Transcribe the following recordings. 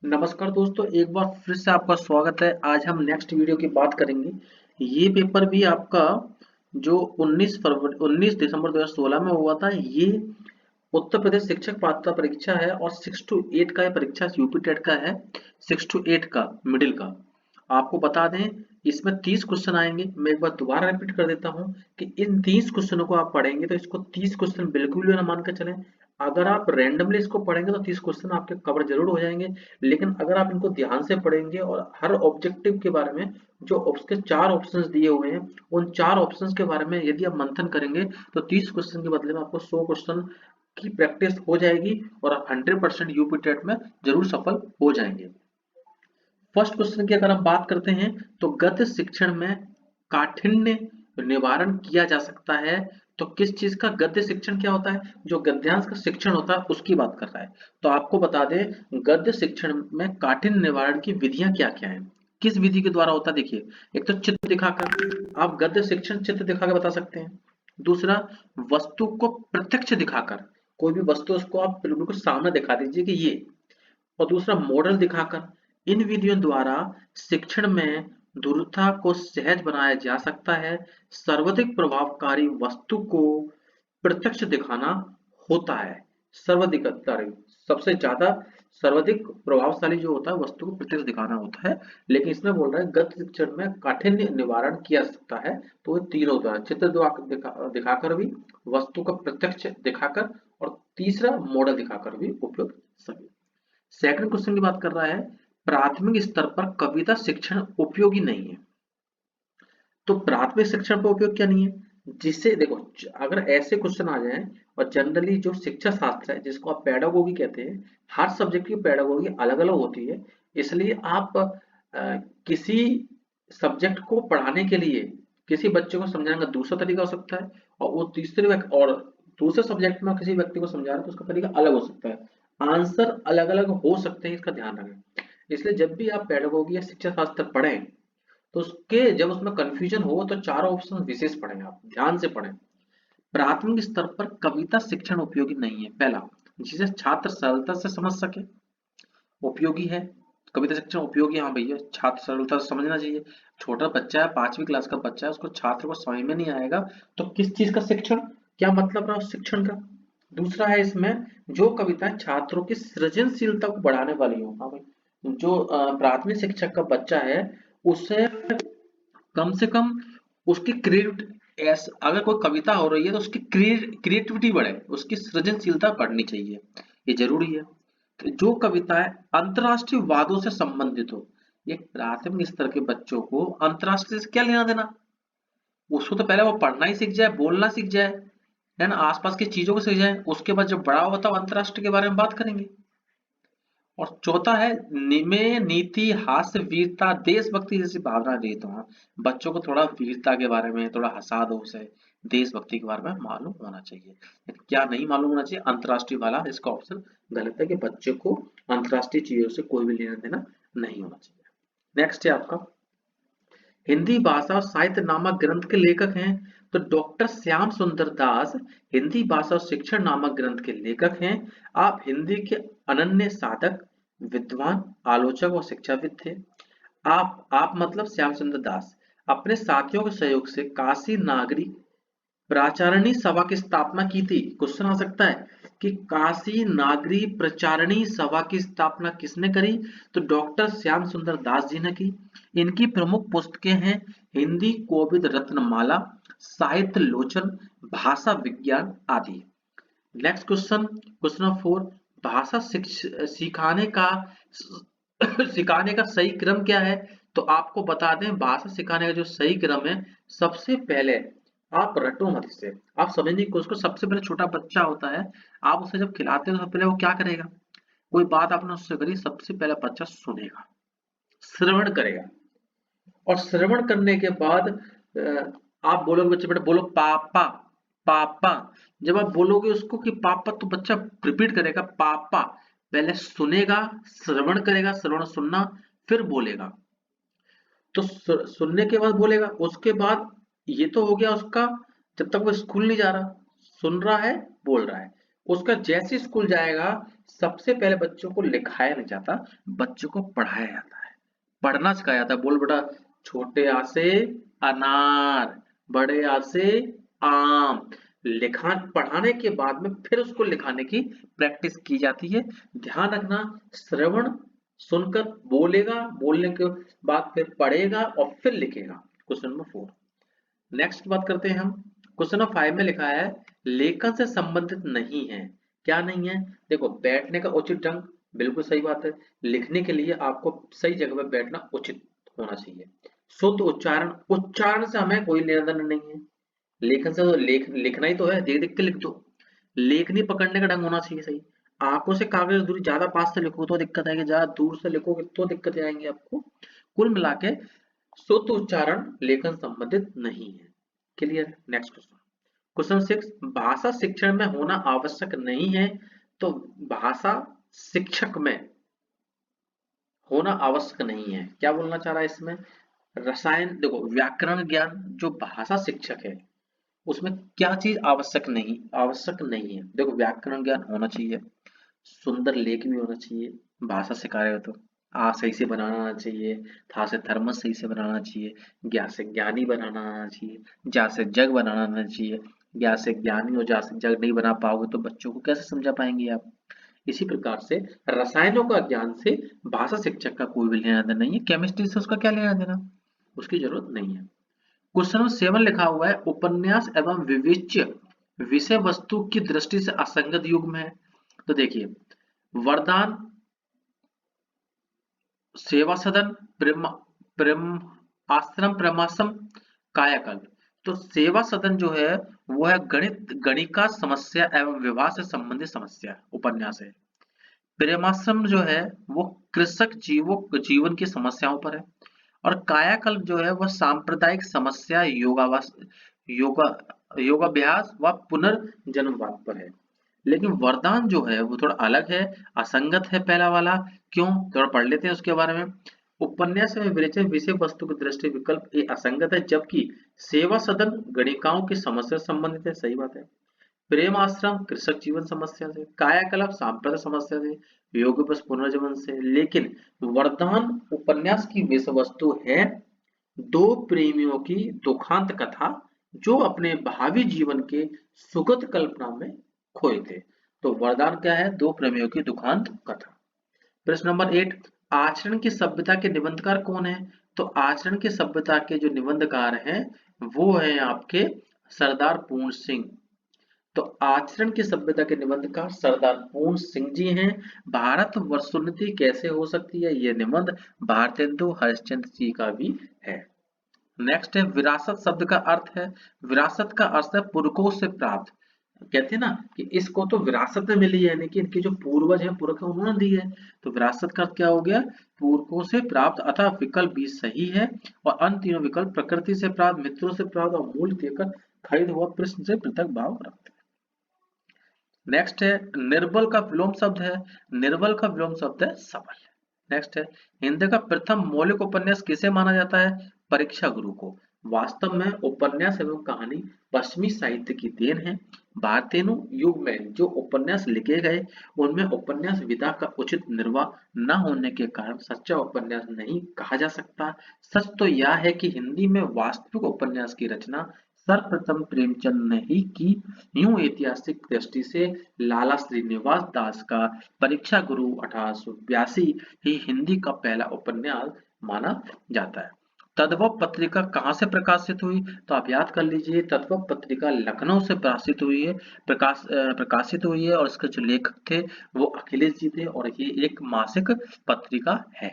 नमस्कार दोस्तों, एक बार फिर से आपका स्वागत है। आज हम नेक्स्ट वीडियो की बात करेंगे। ये पेपर भी आपका जो 19 दिसंबर 2016 में हुआ था। ये उत्तर प्रदेश शिक्षक पात्रता परीक्षा है और 6 to 8 का ये परीक्षा यूपी टेट का है। 6 to 8 का मिडिल का आपको बता दें, इसमें 30 क्वेश्चन आएंगे। मैं एक बार दोबारा रिपीट कर देता हूँ कि इन 30 क्वेश्चनों को आप पढ़ेंगे तो इसको 30 क्वेश्चन बिल्कुल भी ना मान के चलें। अगर आप रैंडमली इसको पढ़ेंगे तो 30 क्वेश्चन आपके कवर जरूर हो जाएंगे, लेकिन अगर आप इनको ध्यान से पढ़ेंगे और हर ऑब्जेक्टिव के बारे में, जो उसके 4 ऑप्शंस दिए हुए हैं, उन 4 ऑप्शंस के बारे में यदि आप मंथन करेंगे तो 30 क्वेश्चन के बदले में आपको 100 क्वेश्चन की प्रैक्टिस हो जाएगी और आप 100% यूपी टेट में जरूर सफल हो जाएंगे। फर्स्ट क्वेश्चन की अगर हम बात करते हैं तो गद्य शिक्षण में काठिन्य निवारण किया जा सकता है। तो किस चीज का गद्य शिक्षण क्या होता है? जो गद्यांश का शिक्षण होता है उसकी बात कर रहा है। तो आपको बता दें, गद्य शिक्षण में काठिन्य निवारण की विधियां क्या क्या है, किस विधि के द्वारा होता है। देखिए, एक तो चित्र दिखाकर आप गद्य शिक्षण चित्र दिखाकर बता सकते हैं। दूसरा, वस्तु को प्रत्यक्ष दिखाकर, कोई भी वस्तु उसको आप बिल्कुल सामने दिखा दीजिए कि ये। और दूसरा, मॉडल दिखाकर। इन विधियों द्वारा शिक्षण में दूरता को सहज बनाया जा सकता है। सर्वाधिक प्रभावकारी वस्तु को प्रत्यक्ष दिखाना होता है। सर्वाधिक सबसे ज्यादा सर्वाधिक प्रभावशाली जो होता है वस्तु को प्रत्यक्ष दिखाना होता है। लेकिन इसमें बोल रहा है गद्य शिक्षण में काठिन्य निवारण किया जा सकता है। तो ये तीनों द्वारा, चित्र दिखाकर भी, वस्तु का प्रत्यक्ष दिखाकर, और तीसरा मॉडल दिखाकर भी उपयोग सभी। सेकंड क्वेश्चन की बात कर रहा है, प्राथमिक स्तर पर कविता शिक्षण उपयोगी नहीं है। तो प्राथमिक शिक्षण पर उपयोग क्या नहीं है? जिससे देखो, अगर ऐसे क्वेश्चन आ जाएं, और जनरली जो शिक्षा शास्त्र है जिसको आप पेडागोगी कहते हैं, हर सब्जेक्ट की पेडागोगी अलग अलग होती है। इसलिए आप किसी सब्जेक्ट को पढ़ाने के लिए किसी बच्चे को समझाने का दूसरा तरीका हो सकता है, और वो और दूसरे सब्जेक्ट में किसी व्यक्ति को समझा रहे हैं तो उसका तरीका अलग हो सकता है। आंसर अलग अलग हो सकते हैं, इसका ध्यान रखें। इसलिए जब भी आप पेडागोगी या शिक्षा शास्त्र पढ़ें तो उसके जब उसमें कंफ्यूजन हो तो चारों ऑप्शन विशेष पढ़ें, आप ध्यान से पढ़ें। प्राथमिक स्तर पर कविता शिक्षण उपयोगी नहीं है। पहला, जिसे छात्र सरलता से समझ सके, उपयोगी है। कविता शिक्षण उपयोगी, हाँ भैया, छात्र सरलता से समझना चाहिए। छोटा बच्चा है, 5वीं क्लास का बच्चा है, उसको छात्र को समझ में नहीं आएगा तो किस चीज का शिक्षण, क्या मतलब रहा उस शिक्षण का। दूसरा है इसमें, जो कविताएं छात्रों की सृजनशीलता को बढ़ाने वाली हो। हाँ भाई, जो प्राथमिक शिक्षक का बच्चा है उसे कम से कम उसकी अगर कोई कविता हो रही है तो उसकी क्रिएटिविटी बढ़े, उसकी सृजनशीलता बढ़नी चाहिए, ये जरूरी है। तो जो कविताएं अंतरराष्ट्रीय वादों से संबंधित हो, ये प्राथमिक स्तर के बच्चों को अंतरराष्ट्रीय से क्या लेना देना। उसको तो पहले वो पढ़ना ही सीख जाए, बोलना सीख जाए, है ना, आसपास की चीजों को सीख जाए। उसके बाद जब बड़ा होता है अंतरराष्ट्रीय के बारे में बात करेंगे। और चौथा है, में नीति, हास्य, वीरता, देशभक्ति जैसी भावना रहित हो। बच्चों को थोड़ा वीरता के बारे में, थोड़ा हसादोस है, देशभक्ति के बारे में मालूम होना चाहिए। क्या नहीं मालूम होना चाहिए? अंतरराष्ट्रीय वाला, इसका ऑप्शन गलत है कि बच्चे को अंतरराष्ट्रीय चीजों से कोई भी लेना देना नहीं होना चाहिए। नेक्स्ट है आपका, हिंदी भाषा और साहित्य नामक ग्रंथ के लेखक हैं। तो डॉक्टर श्याम सुंदर दास हिंदी भाषा और शिक्षण नामक ग्रंथ के लेखक हैं। आप हिंदी के अनन्य साधक, विद्वान, आलोचक और शिक्षाविद थे। आप मतलब श्याम सुंदर दास अपने साथियों के सहयोग से काशी नागरी प्राचारणी सभा की स्थापना की थी। क्वेश्चन आ सकता है कि काशी नागरी प्रचारणी सभा की स्थापना किसने करी? तो डॉक्टर श्याम सुंदर दास जी ने की। इनकी प्रमुख पुस्तकें हैं हिंदी कोविद रत्नमाला, साहित्य लोचन, भाषा विज्ञान आदि। नेक्स्ट क्वेश्चन, क्वेश्चन नंबर 4, भाषा सिखाने का सिखाने का सही क्रम क्या है? तो आपको बता दें, भाषा सिखाने का जो सही क्रम है, सबसे पहले आप रटो मत इसे, आप समझने की कोशिश करो। सबसे पहले छोटा बच्चा होता है, आप उसे जब खिलाते हो तो पहले वो क्या करेगा? कोई बात आपने उससे करी, सबसे पहले बच्चा सुनेगा, श्रवण करेगा। और श्रवण करने के बाद आप बोलोगे, बच्चे बेटा बोलो पापा, पापा। जब आप बोलोगे उसको कि पापा, तो बच्चा रिपीट करेगा पापा। पहले सुनेगा, श्रवण करेगा, श्रवण सुनना, फिर बोलेगा। तो सुनने के बाद बोलेगा, उसके बाद ये तो हो गया उसका, जब तक वो स्कूल नहीं जा रहा, सुन रहा है, बोल रहा है। उसका जैसे स्कूल जाएगा, सबसे पहले बच्चों को लिखाया नहीं जाता, बच्चों को पढ़ाया जाता है, पढ़ना सिखाया जाता है। बोल बेटा, छोटे आ से अनार, बड़े आ से आम। लिखा पढ़ाने के बाद में फिर उसको लिखाने की प्रैक्टिस की जाती है। ध्यान रखना, श्रवण सुनकर बोलेगा, बोलने के बाद फिर पढ़ेगा और फिर लिखेगा। Question number 4। नेक्स्ट बात करते हैं हम। क्वेश्चन नंबर 5 में लिखा है लेखन से संबंधित नहीं है। क्या नहीं है? देखो, बैठने का उचित ढंग, बिल्कुल सही बात है। लिखने के लिए आपको सही जगह पर बैठना उचित होना चाहिए। शुद्ध उच्चारण, उच्चारण से हमें कोई लेना देना नहीं है। लेखन से तो लिखना ही तो है, देख देख के लिख दो। लेखनी पकड़ने का ढंग होना चाहिए सही। आंखों से कागज दूरी, ज्यादा पास से लिखो तो दिक्कत आएगी, ज्यादा दूर से लिखोगे तो दिक्कतें आएंगी आपको। कुल मिला के शुद्ध उच्चारण लेखन संबंधित नहीं है। क्लियर? Next question. क्वेश्चन 6, भाषा शिक्षण में होना आवश्यक नहीं है। तो भाषा शिक्षक में होना आवश्यक नहीं है, क्या बोलना चाह रहा है इसमें? रसायन, देखो व्याकरण ज्ञान जो भाषा शिक्षक है उसमें क्या चीज आवश्यक नहीं है। देखो, व्याकरण ज्ञान होना चाहिए, सुंदर लेख भी होना चाहिए, भाषा सिखा रहे हो तो आ सही से बनाना आना चाहिए, था से थर्मस सही से बनाना चाहिए, ज्ञा से ज्ञानी बनाना आना चाहिए, जा से जग बनाना आना चाहिए। ज्ञा से ज्ञानी और जा से जग नहीं बना पाओगे तो बच्चों को कैसे समझा पाएंगे आप? इसी प्रकार से रसायनों का ज्ञान से भाषा शिक्षक का कोई भी लेना देना नहीं है। केमिस्ट्री से उसका क्या लेना देना, उसकी जरूरत नहीं है। क्वेश्चन नंबर 7 लिखा हुआ है उपन्यास एवं विवेच्य विषय वस्तु की दृष्टि से असंगत युग्म है। तो देखिए, वरदान, सेवा सदन, प्रेम प्रेम आश्रम, प्रेमाश्रम, कायाकल्प। तो सेवा सदन जो है वो है गणिका समस्या एवं विवाह से संबंधित समस्या उपन्यास है। प्रेमाश्रम जो है वो कृषक जीवन की समस्याओं पर है। और कायाकल्प जो है वह सांप्रदायिक समस्या, योगा योगाभ्यास व पुनर्जन्मवाद पर है। लेकिन वरदान जो है वो थोड़ा अलग है, असंगत है पहला वाला। क्यों? थोड़ा पढ़ लेते हैं उसके बारे में। उपन्यास में विवेचन विषय वस्तु की दृष्टि विकल्प ए असंगत है, जबकि सेवा सदन गणिकाओं की समस्या से संबंधित है, सही बात है। प्रेम आश्रम कृषक जीवन समस्या से, कायाकल्प सांप्रदायिक समस्या से, योग बस पुनर्जीवन से। लेकिन वरदान उपन्यास की विषय वस्तु है दो प्रेमियों की दुखांत कथा जो अपने भावी जीवन के सुखद कल्पना में खोए थे। तो वरदान क्या है? दो प्रेमियों की दुखांत कथा। प्रश्न नंबर 8, आचरण की सभ्यता के निबंधकार कौन है? तो आचरण की सभ्यता के जो निबंधकार हैं वो है आपके सरदार पूर्ण सिंह। तो आचरण की सभ्यता के निबंधकार सरदार पूर्ण सिंह जी हैं। भारत वर्षोन्नति कैसे हो सकती है, ये निबंध भारतेंदु हरिश्चंद्र जी का भी है। नेक्स्ट है विरासत शब्द का अर्थ है, विरासत का अर्थ है पुरखों से प्राप्त। कहते हैं ना कि इसको तो विरासत में मिली है, यानी कि इनके जो पूर्वज हैं पुरख उन्होंने दी है। तो विरासत का अर्थ क्या हो गया? पुरखों से प्राप्त, अतः विकल्प भी सही है। और अन्य तीनों विकल्प प्रकृति से प्राप्त, मित्रों से प्राप्त और मूल्य देकर खरीद हुआ प्रश्न से पृथक भाव रखते हैं। नेक्स्ट है निर्बल का विलोम शब्द है, निर्बल का विलोम शब्द है सबल। नेक्स्ट है हिंदी का प्रथम मौलिक उपन्यास किसे माना जाता है? परीक्षा गुरु को। वास्तव में उपन्यास एवं कहानी पश्चिमी साहित्य की देन है। भारतीय युग में जो उपन्यास लिखे गए उनमें उपन्यास विधा का उचित निर्वाह न होने के कारण सच्चा उपन्यास नहीं कहा जा सकता। सच तो यह है कि हिंदी में वास्तविक उपन्यास की रचना सर्वप्रथम प्रेमचंद ने ही की। यूं ऐतिहासिक दृष्टि से लाला श्रीनिवास दास का परीक्षा गुरु 1882 ही हिंदी का पहला उपन्यास माना जाता है। तद्भव पत्रिका कहाँ से प्रकाशित हुई? तो आप याद कर लीजिए, तद्भव पत्रिका लखनऊ से प्रकाशित हुई है और इसके जो लेखक थे वो अखिलेश जी थे और ये एक मासिक पत्रिका है।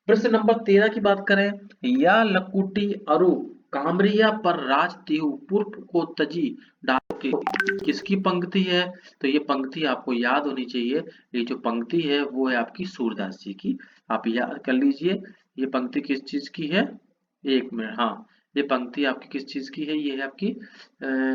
प्रश्न नंबर 13 की बात करें, या लकुटी अरु कामरिया पर राज तिहु पूर्व को तजी डालो के किसकी पंक्ति है? तो ये पंक्ति आपको याद होनी चाहिए। ये जो पंक्ति है वो है आपकी सूरदास जी की, आप याद कर लीजिए। ये पंक्ति किस चीज की है? एक मिनट, हाँ, ये पंक्ति आपकी किस चीज की है? ये है आपकी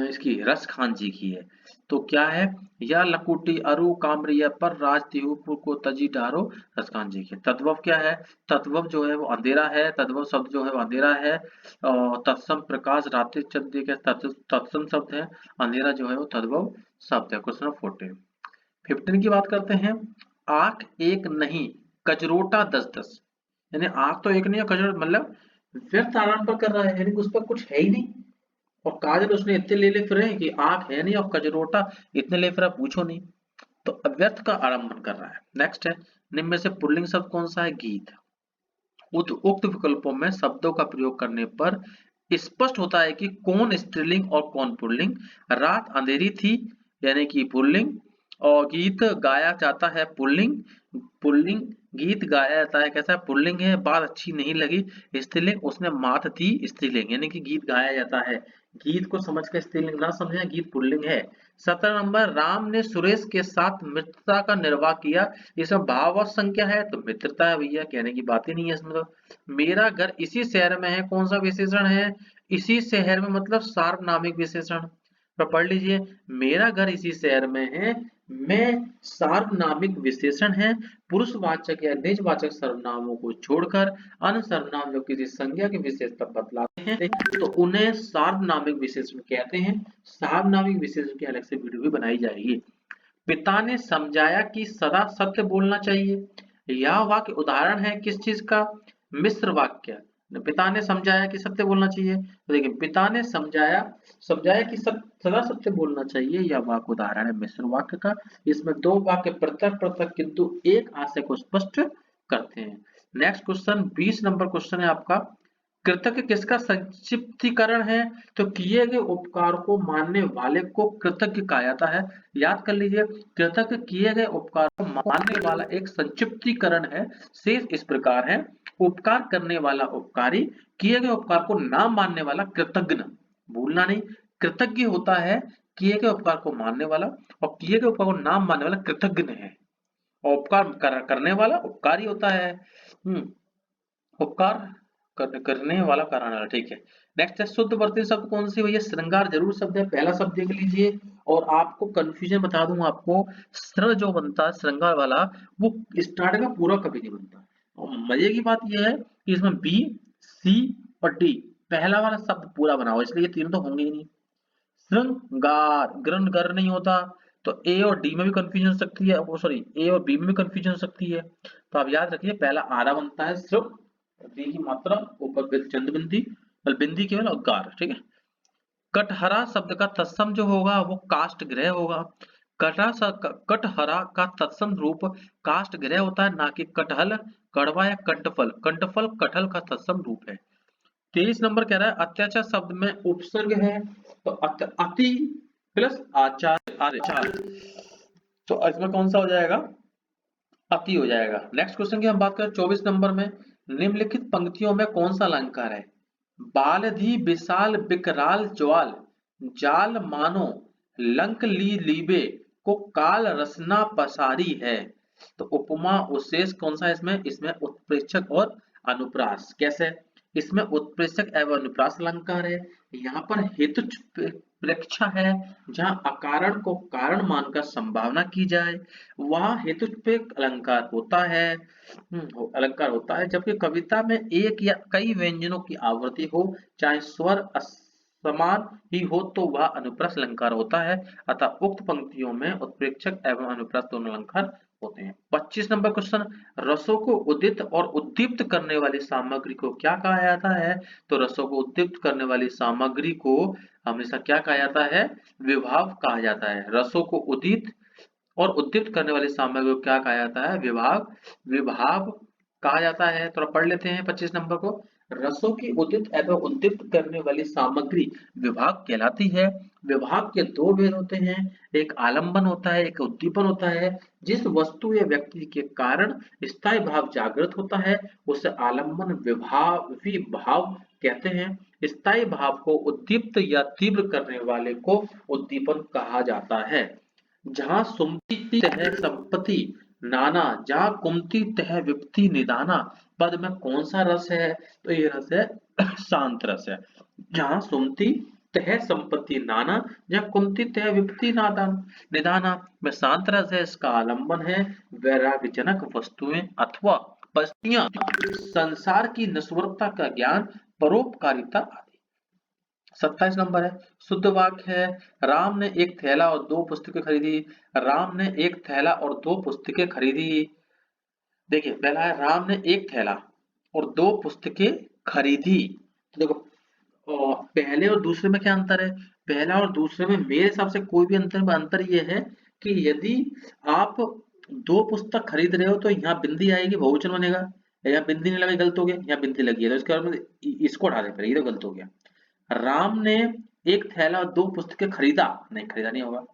इसकी रस खान जी की है। तो क्या है? या लकुटी अरु कामरिया पर राज तिहुपुर को तजी डारो, रस खान जी की। तद्भव क्या है? तद्भव जो है वो अंधेरा है, तद्भव शब्द जो है वो अंधेरा है। और तत्सम प्रकाश रात्रि चंद्र के तत्सम शब्द है, अंधेरा जो है वो तद्भव शब्द है। क्वेश्चन नंबर 14, 15 की बात करते हैं, आंख एक नहीं कजरोटा 10-10, यानी आंख तो एक नहीं है कजरोटा, मतलब व्यर्थ आराम पर कर रहा है, यानी उस पर कुछ है ही नहीं। और काजल उसने इतने ले ले फिर रहे हैं कि आंख है नहीं और कजरोटा इतने ले फिर पूछो नहीं, तो अव्यर्थ का आरंभन कर रहा है। नेक्स्ट है, निम्न में से पुल्लिंग शब्द कौन सा है? गीत। उक्त विकल्पों में शब्दों का प्रयोग करने पर स्पष्ट होता है कि कौन स्त्रीलिंग और कौन पुल्लिंग। रात अंधेरी थी यानी कि पुल्लिंग, और गीत गाया जाता है पुल्लिंग, पुल्लिंग गीत गाया जाता है कैसा? पुल्लिंग है। बात अच्छी नहीं लगी स्त्रीलिंग, उसने मात दी स्त्रीलिंग, यानी कि गीत गाया जाता है। गीत को समझ कर स्त्रीलिंग ना समझे, गीत पुल्लिंग है। 17 नंबर, राम ने सुरेश के साथ मित्रता का निर्वाह किया, इसमें भाववाचक संख्या है तो मित्रता है भैया, कहने की बात ही नहीं है इसमें तो। मेरा घर इसी शहर में है, कौन सा विशेषण है? इसी शहर में मतलब सार्वनामिक विशेषण। तो पढ़ लीजिए, मेरा घर इसी शहर में है, मैं सार्वनामिक विशेषण है। पुरुषवाचक या निजवाचक सर्वनामों को छोड़कर अन्य सर्वनाम जो किसी संज्ञा की विशेषता बतलाते हैं तो उन्हें सार्वनामिक विशेषण कहते हैं। सार्वनामिक विशेषण की अलग से वीडियो भी बनाई जाएगी। पिता ने समझाया कि सदा सत्य बोलना चाहिए, यह वाक्य उदाहरण है किस चीज का? मिश्र वाक्य। पिता ने समझाया कि सत्य बोलना चाहिए, तो देखिए पिता ने समझाया समझाया कि सदा सत्य बोलना चाहिए, यह वाक्य उदाहरण है मिश्र वाक्य का। इसमें दो वाक्य पृथक पृथक किंतु एक आशय को स्पष्ट करते हैं। नेक्स्ट क्वेश्चन 20 नंबर क्वेश्चन है आपका, कृतज्ञ किसका संक्षिप्तीकरण है? तो किए गए उपकार को मानने वाले को कृतज्ञ कहा जाता है। याद कर लीजिए, कृतज्ञ किए गए उपकार को मानने वाला एक संक्षिप्तीकरण है। शेष इस प्रकार है, उपकार करने वाला उपकारी, किए गए उपकार को ना मानने वाला कृतज्ञ। भूलना नहीं, कृतज्ञ होता है किए गए उपकार को मानने वाला, और किए गए उपकार को ना मानने वाला कृतज्ञ है। और करने वाला उपकारी होता है। उपकार करने वाला कराने वाला, ठीक है। नेक्स्ट है, शुद्ध वर्तनी शब्द कौन सी? भैया श्रृंगार जरूर शब्द है, पहला शब्द देख लीजिए। और आपको कंफ्यूजन बता दूं, आपको श्र जो बनता है श्रृंगार वाला, वो स्टार्टिंग में पूरा कभी नहीं बनता। और मजे की बात यह है कि इसमें बी, सी और डी पहला वाला शब्द पूरा बना हुआ, इसलिए ये तीनों तो होंगे ही नहीं। श्रृंगार ग्रन गर नहीं होता, तो ए और डी में भी कंफ्यूजन हो सकती है, वो सॉरी ए और बी में भी कंफ्यूजन हो सकती है। तो आप याद रखिए, पहला आरा बनता है श्रृ, दी की मात्रा ऊपर चंद बिंदी बिंदी केवल और गार, ठीक है। कटहरा शब्द का तत्सम जो होगा वो काष्ठ गृह होगा। कटहरा का तत्सम रूप काष्ठ गृह होता है, ना कि कटहल, कड़वा या कंटफल। कंटफल कटहल का तत्सम रूप है। 23 नंबर कह रहा है, अत्याचार शब्द में उपसर्ग है, तो अति प्लस आचार आचार, तो इसमें कौन सा हो जाएगा? अति हो जाएगा। नेक्स्ट क्वेश्चन की हम बात करें 24 नंबर में, निम्नलिखित पंक्तियों में कौन सा अलंकार है? बालधि विशाल विकराल ज्वाल, जाल मानो लंक ली लीबे को काल रसना पसारी है। तो उपमा उद्देश्य कौन सा है इसमें? इसमें उत्प्रेक्षक और अनुप्रास। कैसे? इसमें उत्प्रेक्षक एवं अनुप्रास अलंकार है। यहाँ पर हेतु प्रेक्षा है, जहाँ अकारण को कारण मानकर संभावना की जाए, वहाँ हेतुप्रेक्षक अलंकार होता है। अलंकार होता है, जबकि कविता में एक या कई व्यंजनों की आवृत्ति हो, चाहे स्वर समान ही हो, तो वह अनुप्रास अलंकार होता है। अतः उक्त पंक्तियों में उत्प्रेक्षक एवं अनुप्रास दोनों अलंकार होते हैं। 25 नंबर क्वेश्चन, रसों को उदित और उद्दीप्त करने वाली सामग्री को क्या कहा जाता है? तो रसों को उद्दीप्त करने वाली सामग्री को हमेशा क्या कहा जाता है? विभाव कहा जाता है। रसों को उदित और उद्दीप्त करने वाली सामग्री को क्या कहा जाता है? विभाव विभाव कहा जाता है। तो पढ़ लेते हैं 25 नंबर को, रसों की उदित एवं उद्दीप्त करने वाली सामग्री विभाव कहलाती है। विभाव के दो भेद होते हैं, एक आलंबन होता है, एक उद्दीपन होता है। जिस वस्तु या व्यक्ति के कारण स्थायी भाव जागृत होता है उसे आलंबन विभाव कहते हैं। स्थायी भाव को उद्दीप्त या तीव्र करने वाले को उद्दीपन कहा जाता है। जहाँ सुमति तह संपत्ति नाना, जहाँ कुमति तह विपत्ति निदाना, पद में कौन सा रस है? तो ये रस है शांत रस है। जहाँ सुमति तह संपत्ति नाना, जहाँ कुमति तह विपत्ति निदाना में शांत रस है, इसका आलंबन है वैराग्यजनक वस्तुएं अथवा परिस्थितियां, संसार की नश्वरता का ज्ञान, परोपकारिता आदि। 27 नंबर है, शुद्ध वाक्य है, राम ने एक थैला और 2 पुस्तकें खरीदी। राम ने एक थैला और 2 पुस्तकें खरीदी। देखिए पहला है राम ने एक थैला और 2 पुस्तकें खरीदी। तो देखो पहले और दूसरे में क्या अंतर है? पहला और दूसरे में मेरे हिसाब से कोई भी अंतर ये है कि यदि आप 2 पुस्तक खरीद रहे हो तो यहाँ बिंदी आएगी, बहुवचन बनेगा। यहाँ बिंदी नहीं लगाई, गलत हो गया। यहाँ बिंदी लगी है तो इसके बाद में इसको हटा दें, ये तो गलत हो गया। राम ने एक थैला और 2 पुस्तकें खरीदा, नहीं खरीदा नहीं होगा।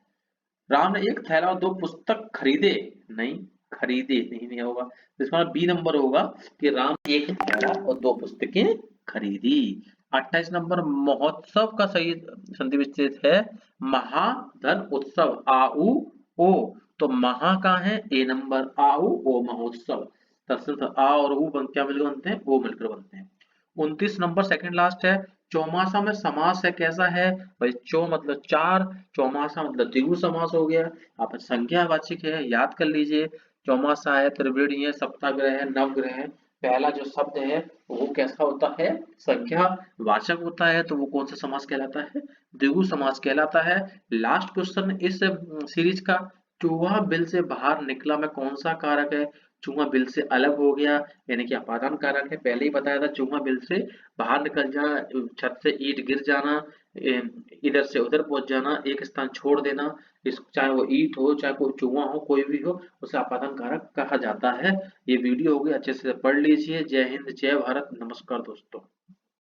राम ने एक थैला और 2 पुस्तक खरीदे, नहीं खरीदे नहीं होगा। तो इसका बी नंबर होगा कि राम ने एक थैला और 2 पुस्तकें खरीदी। 28 नंबर महोत्सव का सही संधि विच्छेद है महाधन उत्सव, आउ ओ। तो महा कहाँ है? ए नंबर, आउ ओ महोत्सव। तत्सम आ और ऊ क्या मिलकर बनते हैं? ओ मिलकर बनते हैं। 29 नंबर सेकंड लास्ट है, चौमासा में समास है कैसा है? भाई चौ मतलब 4, चौमासा मतलब द्विगु समास हो गया। आप संज्ञावाचक है, याद कर लीजिए। चौमासा है, त्रिवेणी है, सप्ताग्रह है, नवग्रह है। पहला जो शब्द है वो कैसा होता है? संज्ञावाचक होता है, तो वो कौन सा समास कहलाता है? द्विगु समास कहलाता है। लास्ट क्वेश्चन इस सीरीज का, चूहा बिल से बाहर निकला में कौन सा कारक है? चूहा बिल से अलग हो गया यानी कि अपादान कारक है। पहले ही बताया था, चूहा बिल से बाहर निकल जाना, छत से ईंट गिर जाना, इधर से उधर पहुंच जाना, एक स्थान छोड़ देना, इस चाहे वो ईंट हो चाहे कोई चूहा हो, कोई भी हो, उसे अपादान कारक कहा जाता है। ये वीडियो होगी, अच्छे से पढ़ लीजिए। जय हिंद, जय भारत, नमस्कार दोस्तों।